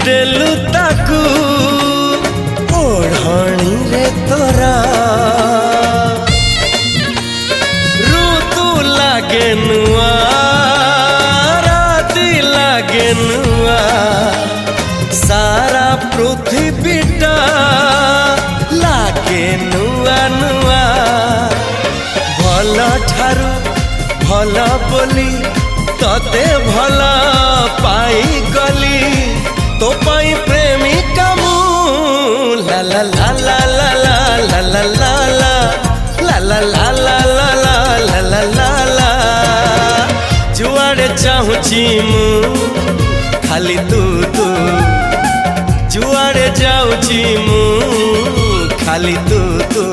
देलु ताकू ओढ़णी रे तोरा ऋतु लागे नुआ राति लागे नुआ सारा पृथ्वीटा लागे नुआ नुआ भल ठारू भल बोली तते भल पाई गली तो पाई प्रेमिका मु ला ला ला ला ला ला ला ला ला ला ला ला ला ला ला ला ला जुआड़े चाहूची मु खाली तू तू जुआड़े जाऊची मु खाली तू तू।